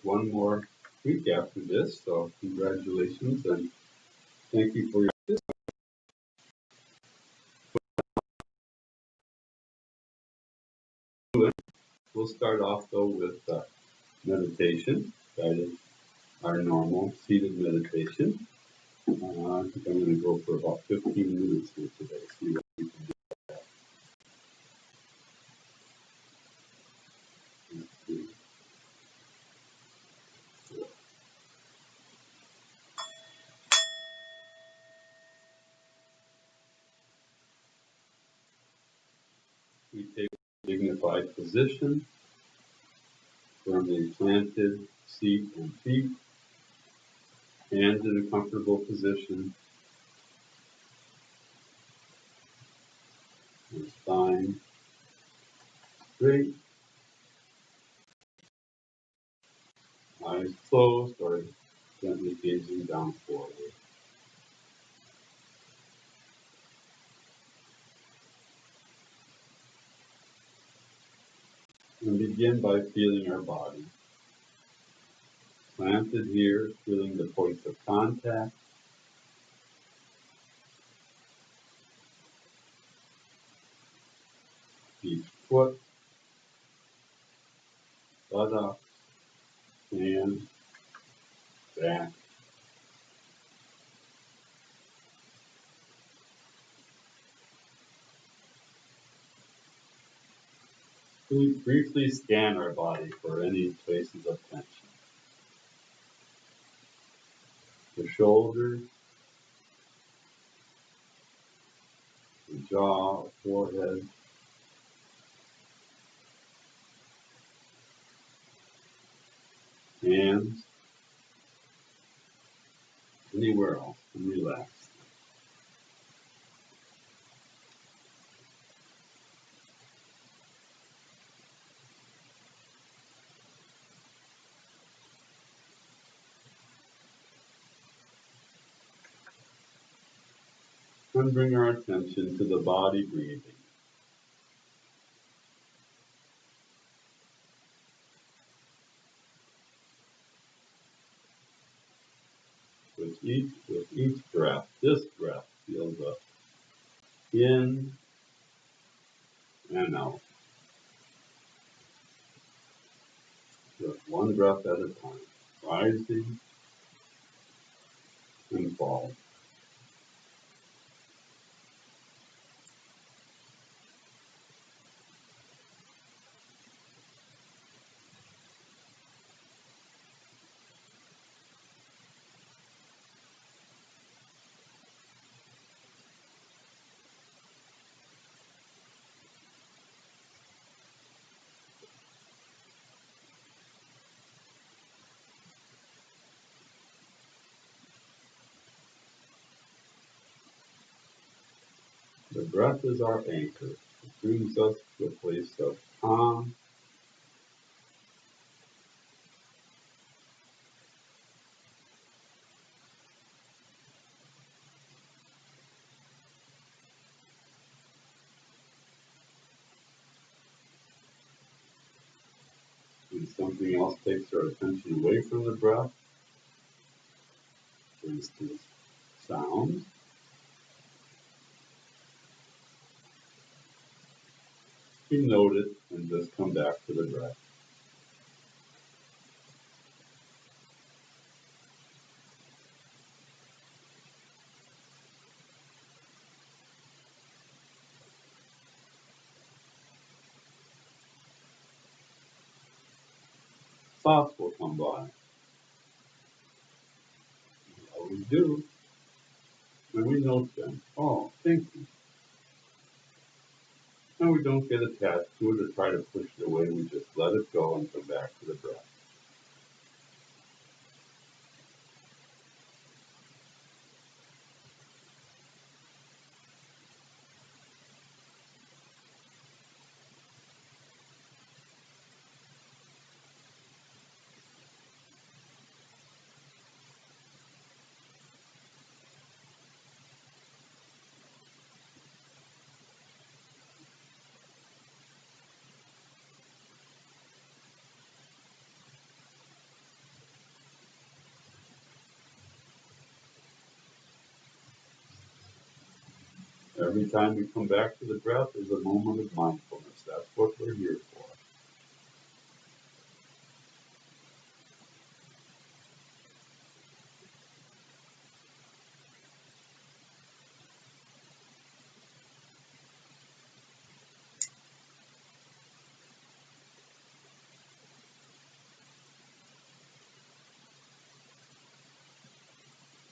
one more week after this, so congratulations and thank you for your participation. We'll start off though with meditation, guided our normal seated meditation. I think I'm going to go for about 15 minutes here today. See what we can do. We take a dignified position, firmly planted, seat and feet, hands in a comfortable position, and spine straight, eyes closed or gently gazing down forward. And begin by feeling our body. Planted here, feeling the points of contact. Each foot, buttocks, hands, back. We briefly scan our body for any places of tension. The shoulders, the jaw, forehead, hands, anywhere else, and relax. And bring our attention to the body breathing. With each breath, this breath, feel the in and out. Just one breath at a time, rising and falling. The breath is our anchor. It brings us to a place of calm, when something else takes our attention away from the breath, for instance, sound. We note it and just come back to the breath. Thoughts will come by. We always do. And we note them. Oh, thank you. And we don't get attached to it or try to push it away. We just let it go and come back to the breath. Every time we come back to the breath, there's a moment of mindfulness. That's what we're here for.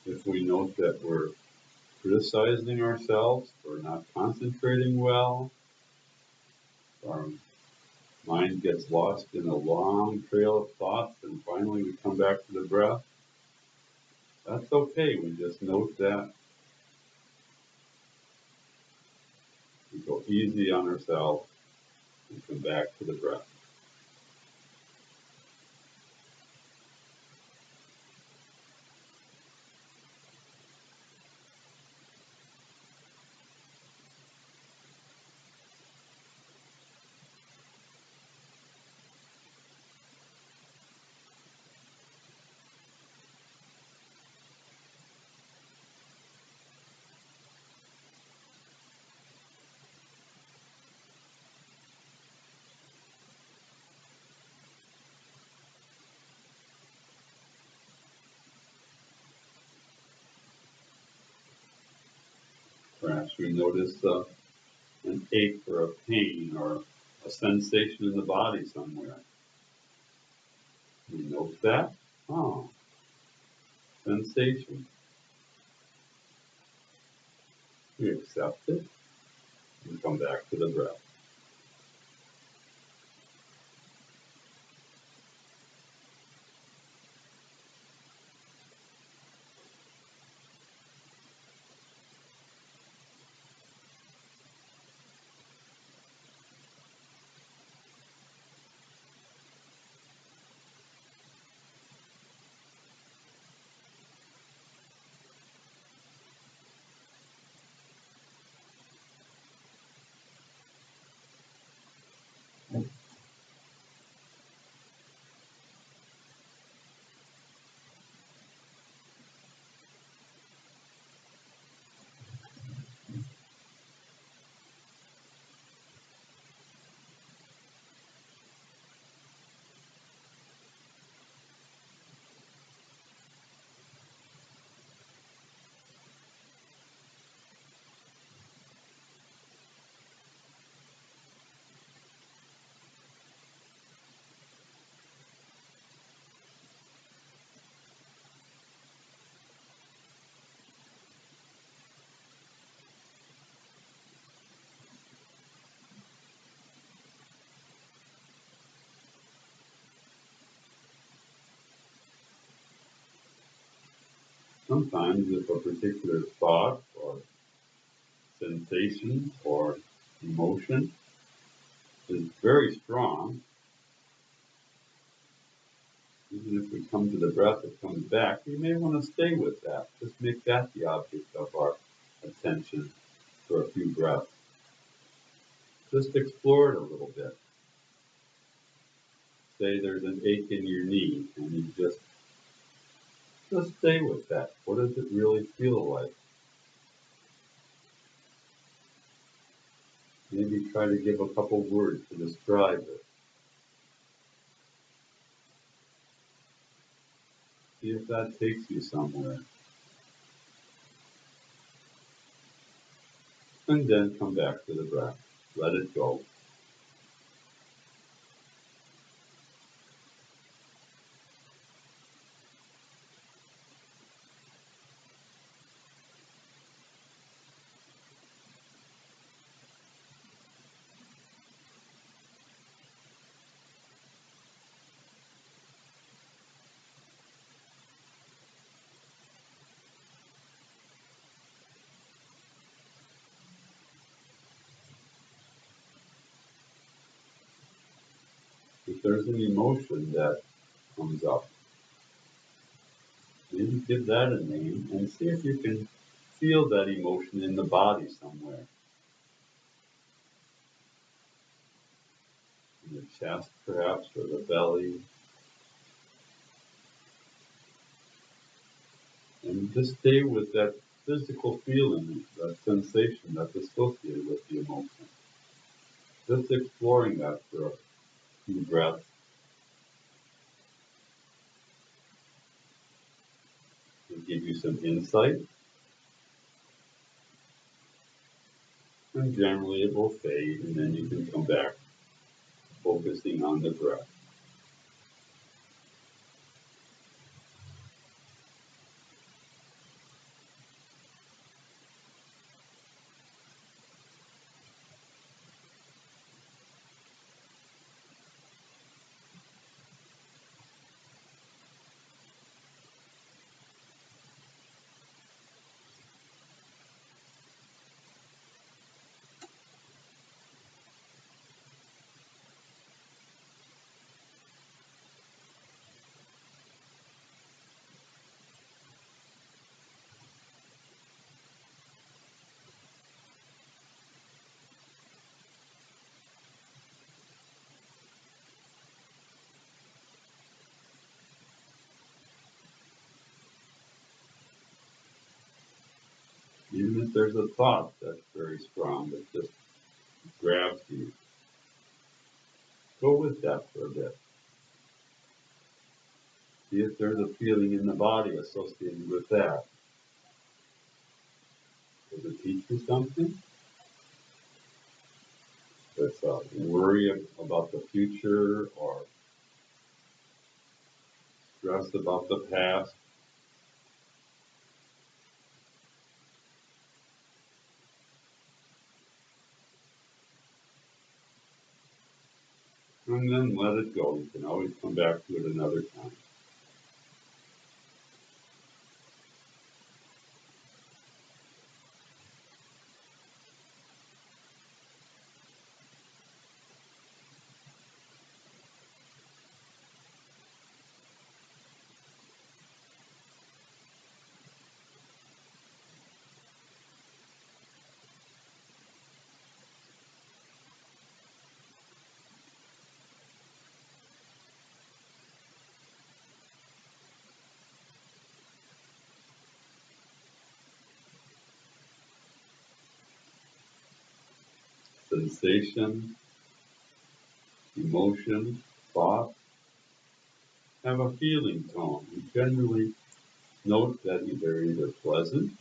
If we note that we're criticizing ourselves for not concentrating well, our mind gets lost in a long trail of thoughts and finally we come back to the breath, that's okay. We just note that. We go easy on ourselves and come back to the breath. Perhaps we notice an ache or a pain or a sensation in the body somewhere. We note that. Oh, sensation. We accept it and come back to the breath. Sometimes if a particular thought or sensation or emotion is very strong, even if we come to the breath, it comes back, we may want to stay with that. Just make that the object of our attention for a few breaths. Just explore it a little bit. Say there's an ache in your knee and you just stay with that. What does it really feel like? Maybe try to give a couple words to describe it. See if that takes you somewhere. And then come back to the breath. Let it go. If there's an emotion that comes up, maybe give that a name and see if you can feel that emotion in the body somewhere. In the chest perhaps, or the belly. And just stay with that physical feeling, that sensation that's associated with the emotion. Just exploring that for a few breaths. Will give you some insight, and generally it will fade, and then you can come back focusing on the breath. Even if there's a thought that's very strong that just grabs you, go with that for a bit. See if there's a feeling in the body associated with that. Does it teach you something? It's a worry about the future or stress about the past. And then let it go. You can always come back to it another time. Sensation, emotion, thought have a feeling tone. You generally note that they're either pleasant,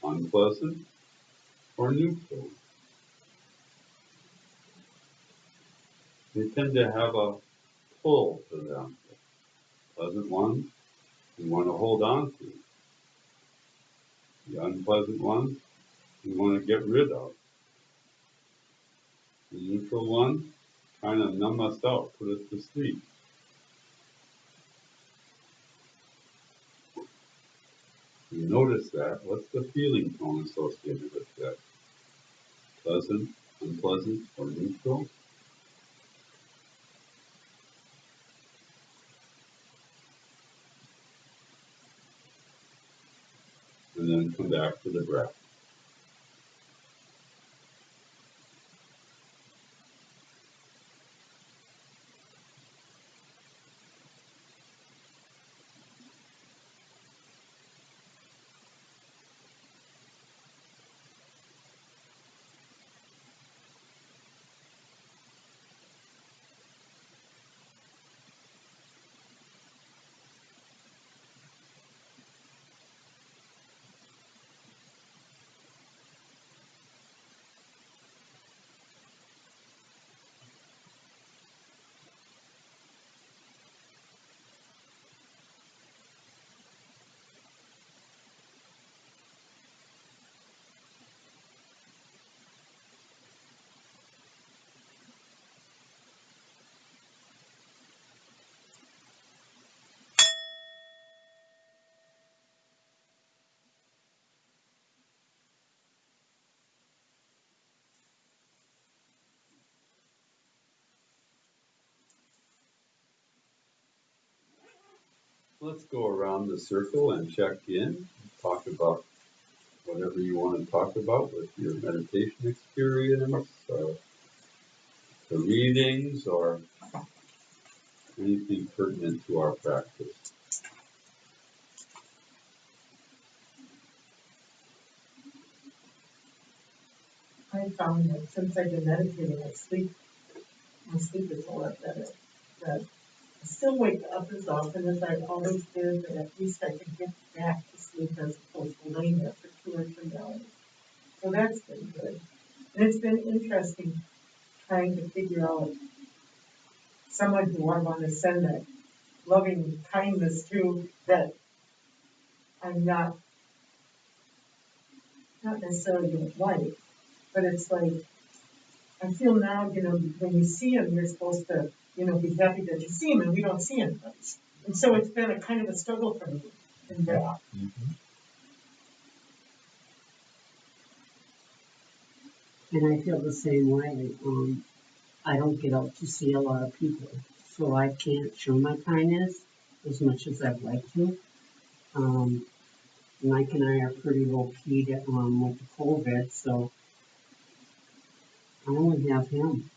unpleasant, or neutral. They tend to have a pull to them. Pleasant ones you want to hold on to. The unpleasant ones you want to get rid of. The neutral ones kind of numb us out, put us to sleep. You notice that. What's the feeling tone associated with that? Pleasant, unpleasant, or neutral? And then come back to the breath. Let's go around the circle and check in. Talk about whatever you want to talk about with your meditation experience, or the readings, or anything pertinent to our practice. I found that since I've been meditating, my sleep is a lot better. That I still wake up as often as I always did, but at least I can get back to sleep as opposed to laying there for 2 or 3 hours. So that's been good. And it's been interesting trying to figure out someone who I want to send that loving kindness to, that I'm not necessarily going to like, but it's like, I feel now, when you see him, you're supposed to, be happy that you see him, and we don't see him. And so it's been a kind of a struggle for me in that. Mm-hmm. And I feel the same way. I don't get out to see a lot of people, so I can't show my kindness as much as I'd like to. Mike and I are pretty low key with the COVID, so I only have him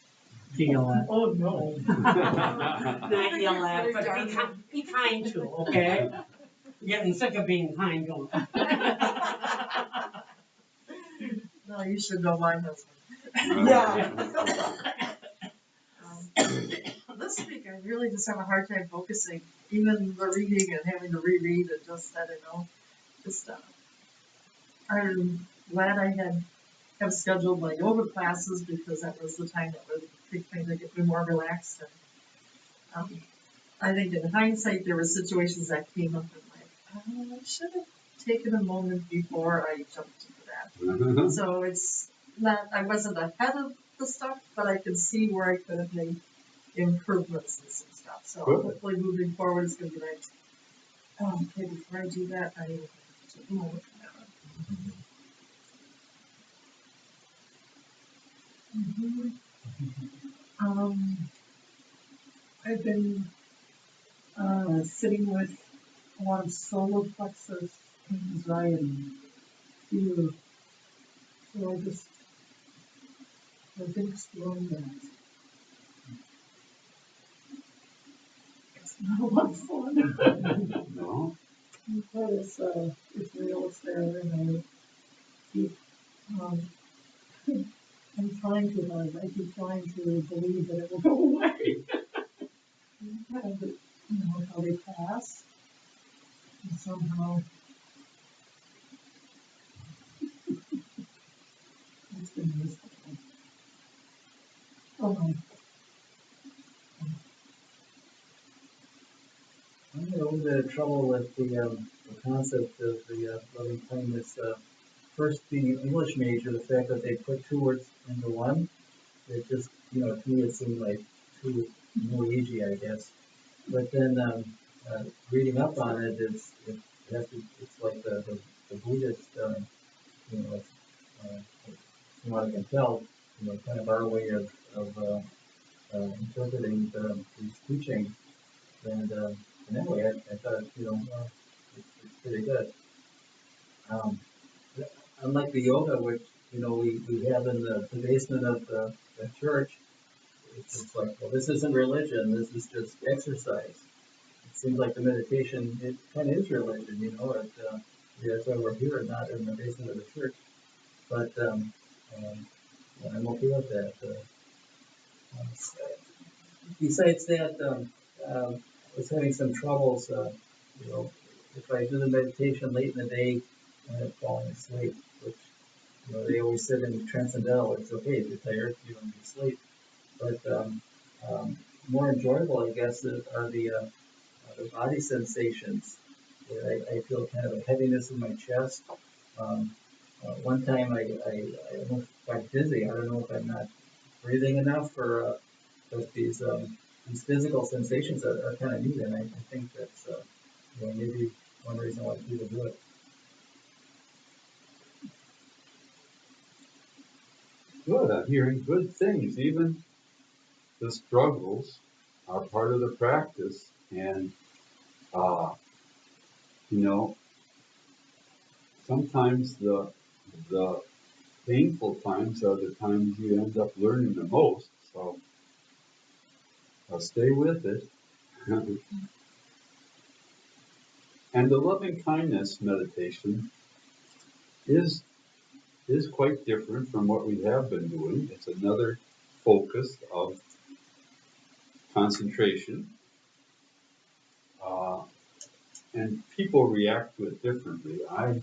to yell at. Oh, no. Not yell at, but be kind to, okay? I'm getting sick of being kind to him. No, you should know my husband. Yeah. This week I really just have a hard time focusing, even the reading and having to reread and just, I don't know, just, I'm glad I have scheduled my yoga classes because that was the time that was a big thing to get me more relaxed. And I think in hindsight there were situations that came up and like, I should have taken a moment before I jumped into that. Mm-hmm. So it's not, I wasn't ahead of the stuff, but I can see where I could have made improvements and some stuff. So Good. hopefully moving forward it's going to be like, oh, okay, before I do that, I need to take a moment for that. I've been sitting with a lot of solar plexus anxiety, fear. So I've been exploring that. It's not a lot of fun. No. But it's real, it's there, and I keep, I'm trying to hard. I keep trying to believe that it will go away. Kind of, how they pass. And somehow, it's been miserable. I'm having a little bit of trouble with the concept of the loving kindness. First, the English major, the fact that they put 2 words into one, it just, to me it seemed like too easy, I guess. But then reading up on it, it's like the Buddhist, from what I can tell, kind of our way of interpreting these teachings. And in that way, I thought, it's pretty good. Um, Unlike the yoga, which, we have in the basement of the church, it's like, well, this isn't religion, this is just exercise. It seems like the meditation, it kind of is religion, that's why we're here, not in the basement of the church. But I'm okay with that. Besides that, I was having some troubles, if I do the meditation late in the day, I end up falling asleep, which, they always said in Transcendental, it's okay if you're tired, you sleep. But more enjoyable, I guess, are the body sensations. I feel kind of a heaviness in my chest. One time I almost got dizzy. I don't know if I'm not breathing enough or but these physical sensations are kind of neat, and I think that's maybe one reason why people do it. Good. I'm hearing good things. Even the struggles are part of the practice, and sometimes the painful times are the times you end up learning the most. So I'll stay with it. And the loving kindness meditation is is quite different from what we have been doing. It's another focus of concentration. Uh, and people react to it differently. I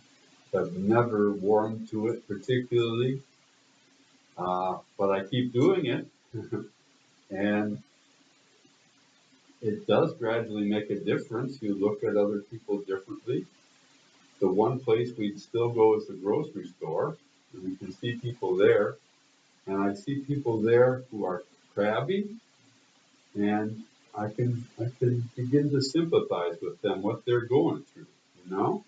have never warmed to it particularly, but I keep doing it. And it does gradually make a difference. You look at other people differently. The one place we'd still go is the grocery store, and we can see people there. And I see people there who are crabby, and I can begin to sympathize with them, what they're going through. You know,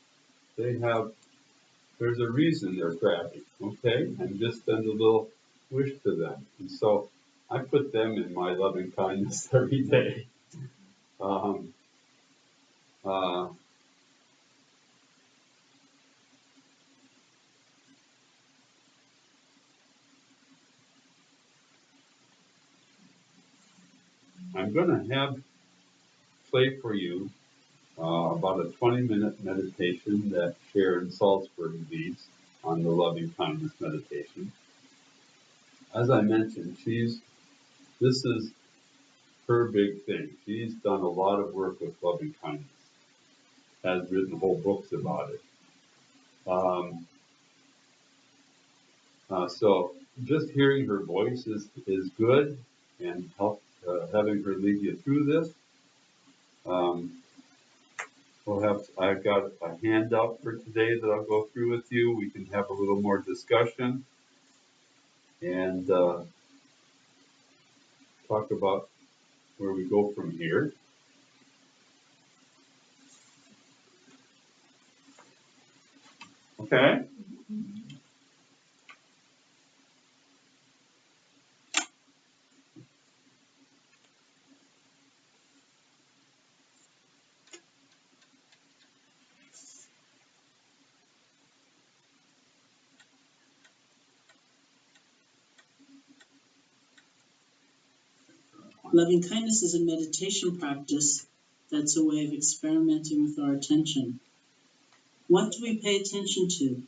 there's a reason they're crabby, okay? And just send a little wish to them. And so I put them in my loving kindness every day. Um, uh, I'm going to play for you about a 20-minute meditation that Sharon Salzberg leads on the loving kindness meditation. As I mentioned, this is her big thing. She's done a lot of work with loving kindness, has written whole books about it. So just hearing her voice is good, and having her lead you through this. Um, I've got a handout for today that I'll go through with you. We can have a little more discussion and talk about where we go from here. Okay. Loving kindness is a meditation practice that's a way of experimenting with our attention. What do we pay attention to?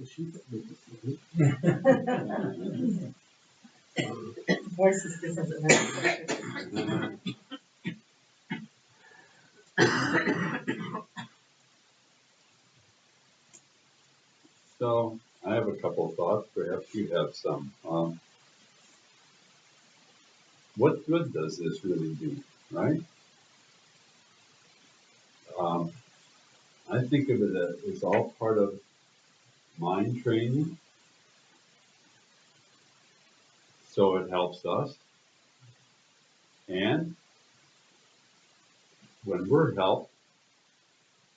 So she could make it. Voice is different than that. So I have a couple of thoughts. Perhaps you have some. What good does this really do, right? Um, I think of it as it's all part of mind training. So it helps us. And when we're helped,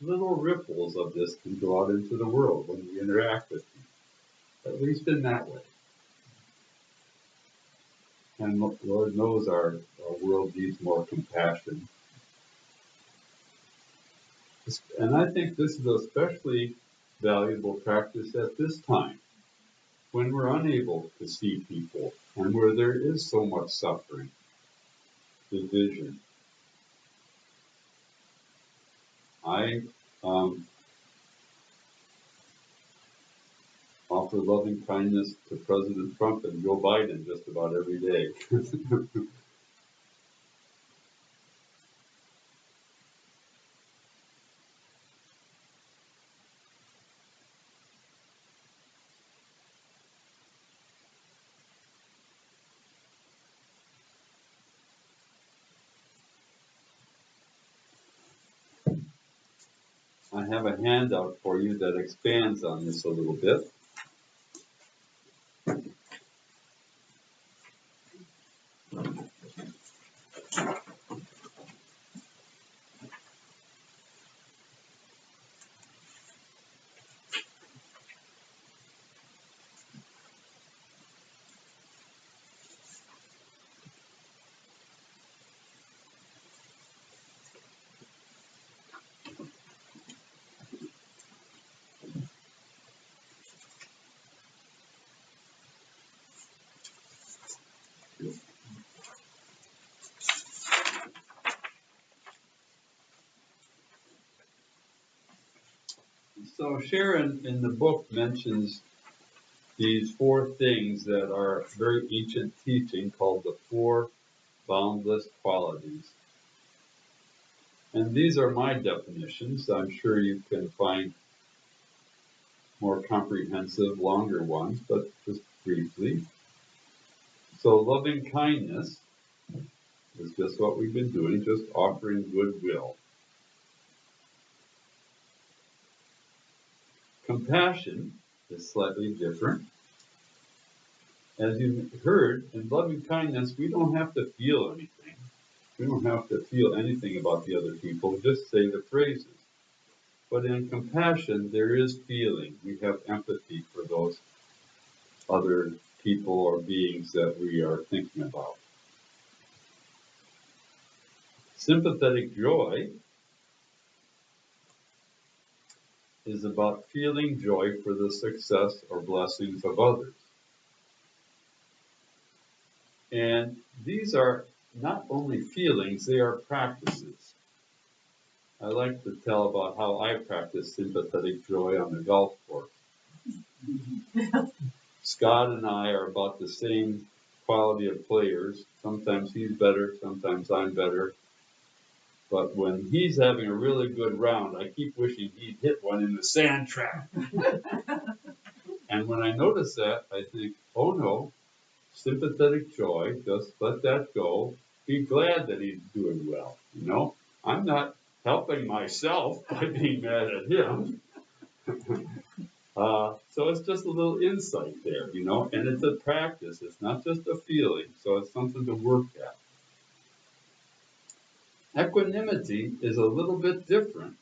little ripples of this can go out into the world when we interact with people, at least in that way. And Lord knows our world needs more compassion. And I think this is especially valuable practice at this time, when we're unable to see people and where there is so much suffering, division. I offer loving kindness to President Trump and Joe Biden just about every day. I have a handout for you that expands on this a little bit. So Sharon in the book mentions these four things that are very ancient teaching called the four boundless qualities. And these are my definitions. I'm sure you can find more comprehensive, longer ones, but just briefly. So loving kindness is just what we've been doing, just offering goodwill. Compassion is slightly different. As you heard, in loving kindness, we don't have to feel anything. We don't have to feel anything about the other people, just say the phrases. But in compassion, there is feeling. We have empathy for those other people or beings that we are thinking about. Sympathetic joy is about feeling joy for the success or blessings of others. And these are not only feelings, they are practices. I like to tell about how I practice sympathetic joy on the golf course. Scott and I are about the same quality of players. Sometimes he's better, sometimes I'm better. But when he's having a really good round, I keep wishing he'd hit one in the sand trap. And when I notice that, I think, oh no, sympathetic joy, just let that go. Be glad that he's doing well. You know, I'm not helping myself by being mad at him. So it's just a little insight there, you know, and it's a practice. It's not just a feeling, so it's something to work at. Equanimity is a little bit different.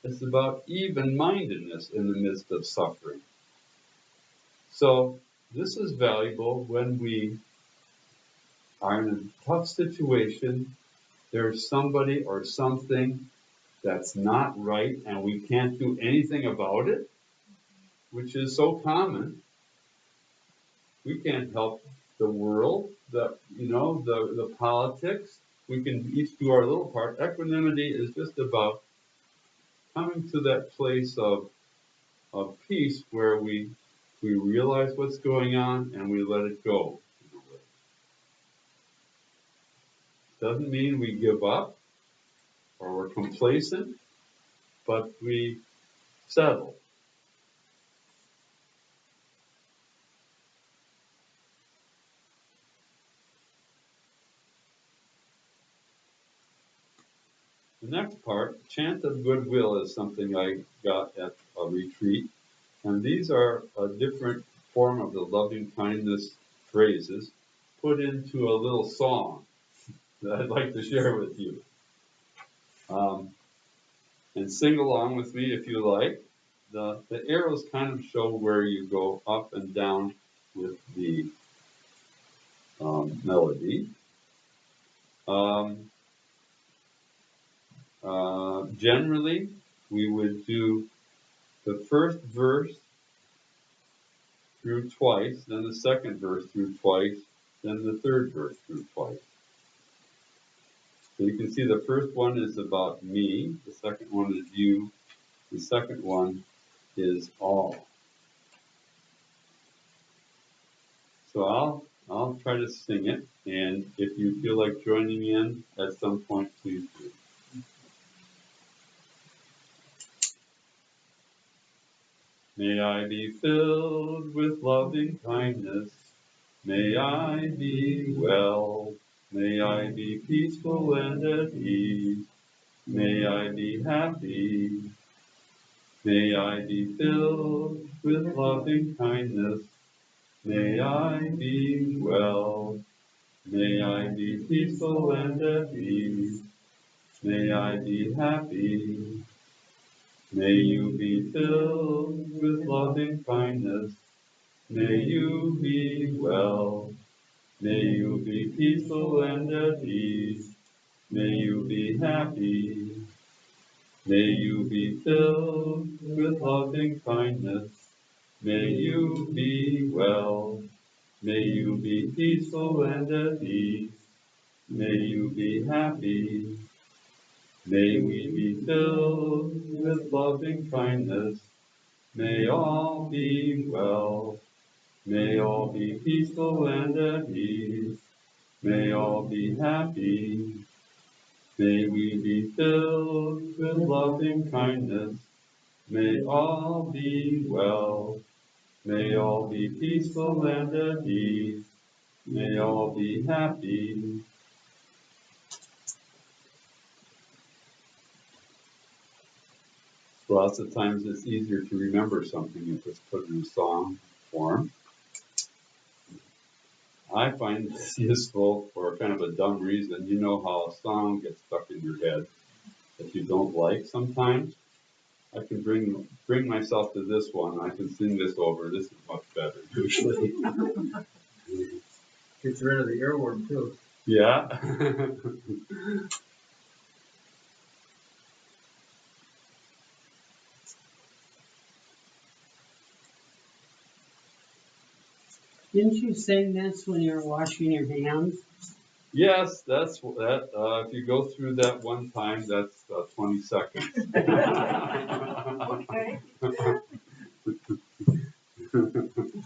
It's about even-mindedness in the midst of suffering. So this is valuable when we are in a tough situation. There's somebody or something that's not right and we can't do anything about it, which is so common. We can't help the world, the politics. We can each do our little part. Equanimity is just about coming to that place of of peace where we realize what's going on and we let it go. Doesn't mean we give up or we're complacent, but we settle. The next part, chant of goodwill, is something I got at a retreat. And these are a different form of the loving kindness phrases put into a little song that I'd like to share with you. And sing along with me if you like. The arrows kind of show where you go up and down with the melody. Generally, we would do the first verse through twice, then the second verse through twice, then the third verse through twice. So you can see the first one is about me, the second one is you, the second one is all. So I'll try to sing it, and if you feel like joining in at some point, please do. May I be filled with loving kindness. May I be well. May I be peaceful and at ease. May I be happy. May I be filled with loving kindness. May I be well. May I be peaceful and at ease. May I be happy. May you be filled with loving kindness. May you be well. May you be peaceful and at ease. May you be happy. May you be filled with loving kindness. May you be well. May you be peaceful and at ease. May you be happy. May we be filled with loving kindness. May all be well. May all be peaceful and at ease. May all be happy. May we be filled with loving kindness. May all be well. May all be peaceful and at ease. May all be happy. Lots of times it's easier to remember something if it's put in a song form. I find this useful for kind of a dumb reason. You know how a song gets stuck in your head that you don't like sometimes? I can bring myself to this one. I can sing this over. This is much better usually. Gets rid of the earworm too. Yeah. Didn't you sing this when you were washing your hands? Yes, that's that. If you go through that one time, that's 20 seconds. Okay.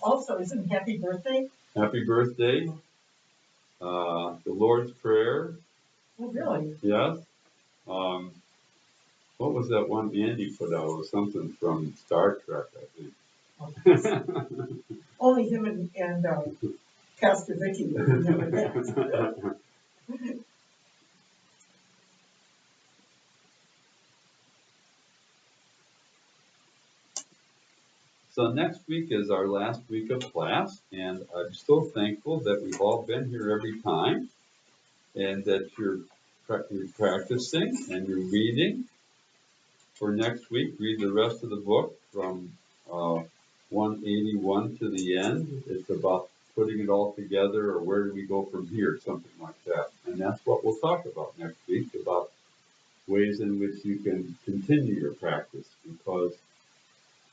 Also, isn't happy birthday? Happy birthday. The Lord's Prayer. Oh, really? Yes. What was that one Andy put out? It was something from Star Trek, I think. Only him and Pastor Vicky would remember that. So next week is our last week of class, and I'm so thankful that we've all been here every time, and that you're practicing and you're reading. For next week, read the rest of the book from 181 to the end. It's about putting it all together, or where do we go from here, something like that. And that's what we'll talk about next week, about ways in which you can continue your practice, because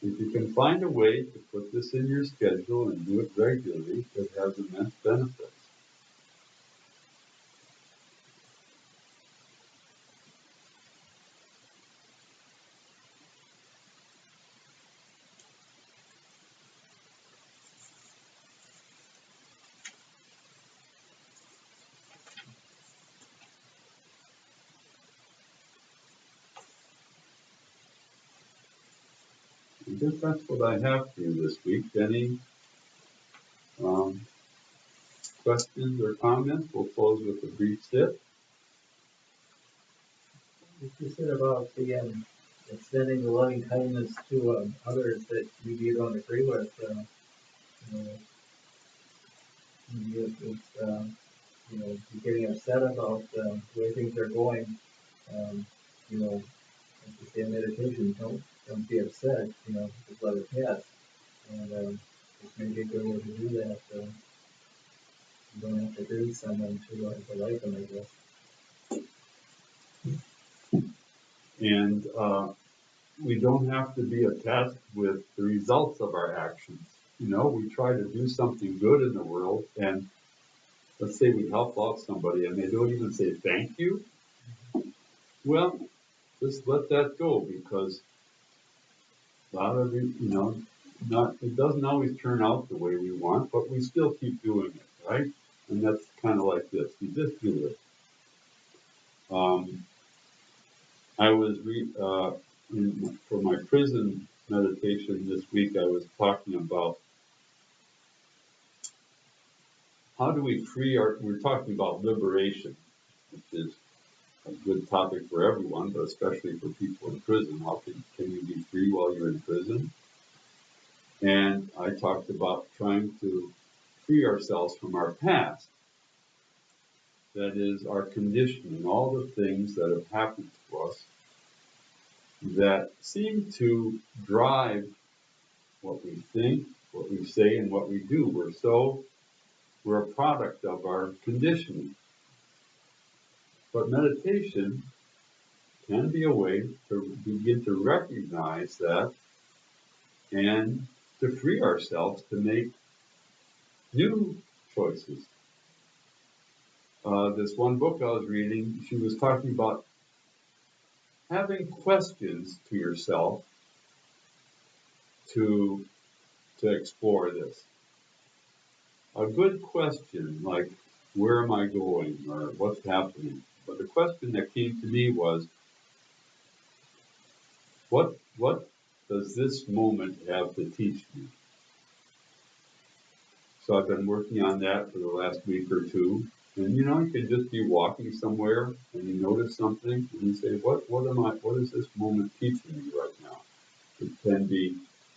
if you can find a way to put this in your schedule and do it regularly, it has immense benefits. guess that's what I have for you this week. Any questions or comments? We'll close with a brief sip. What you said about the extending the loving kindness to others that maybe you don't agree with, you know, maybe it's you know, you're getting upset about the way things are going. You know, like you say in meditation, don't be upset. You know, just let it pass. And it's maybe a good way to do that. You don't have to agree with someone to like them, I guess. And we don't have to be attached with the results of our actions. You know, we try to do something good in the world, and let's say we help out somebody and they don't even say thank you. Well, just let that go, because a lot of it, you know, it doesn't always turn out the way we want, but we still keep doing it, right? And that's kind of like this. You just do it. I was for my prison meditation this week, I was talking about how do we we're talking about liberation, which is a good topic for everyone, but especially for people in prison. How can you be free while you're in prison? And I talked about trying to free ourselves from our past. That is our conditioning, all the things that have happened to us that seem to drive what we think, what we say, and what we do. We're a product of our conditioning. But meditation can be a way to begin to recognize that and to free ourselves to make new choices. This one book I was reading, she was talking about having questions to yourself to explore this. A good question like, where am I going, or what's happening? But the question that came to me was, what does this moment have to teach me? So I've been working on that for the last week or two. And you know, you can just be walking somewhere and you notice something and you say, what is this moment teaching me right now? It can be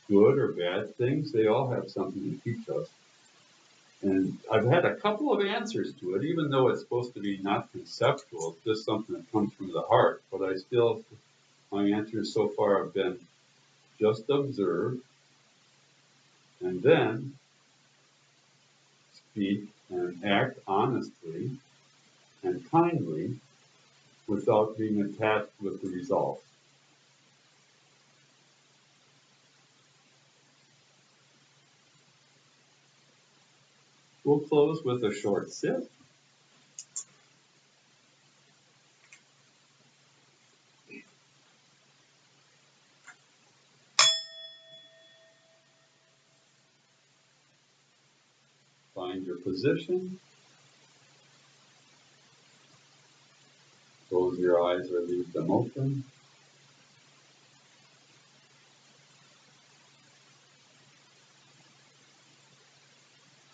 good or bad things. They all have something to teach us. And I've had a couple of answers to it, even though it's supposed to be not conceptual, it's just something that comes from the heart. But my answers so far have been just observe and then speak and act honestly and kindly without being attached with the results. We'll close with a short sip. Find your position. Close your eyes or leave them open.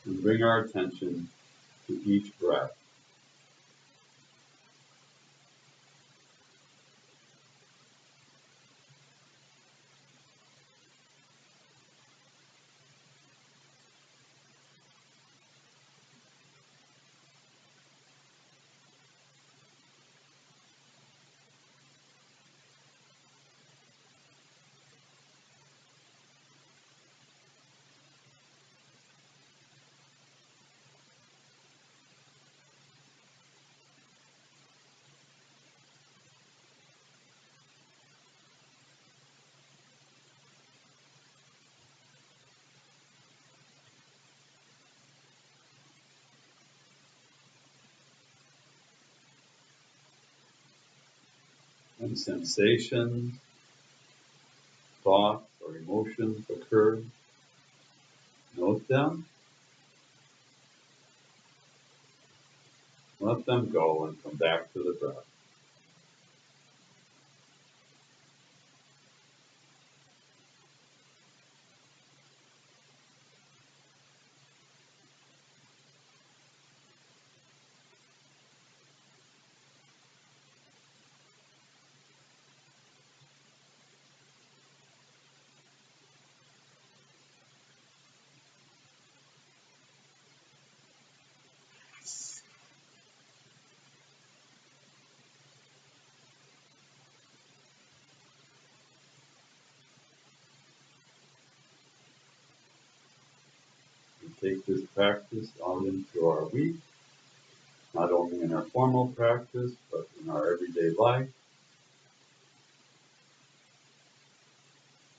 And bring our attention to each breath. When sensations, thoughts, or emotions occur, note them, let them go, and come back to the breath. take this practice out into our week, not only in our formal practice, but in our everyday life.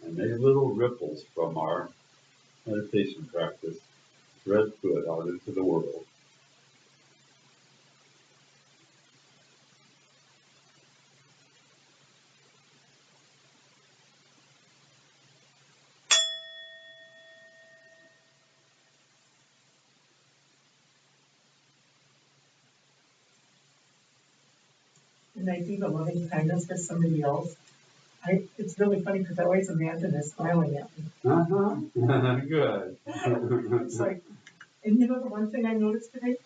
And may little ripples from our meditation practice spread good out into the world. And I think a loving kindness for somebody else. It's really funny because I always imagine her smiling at me. Uh-huh. Good. It's like, and you know the one thing I noticed today?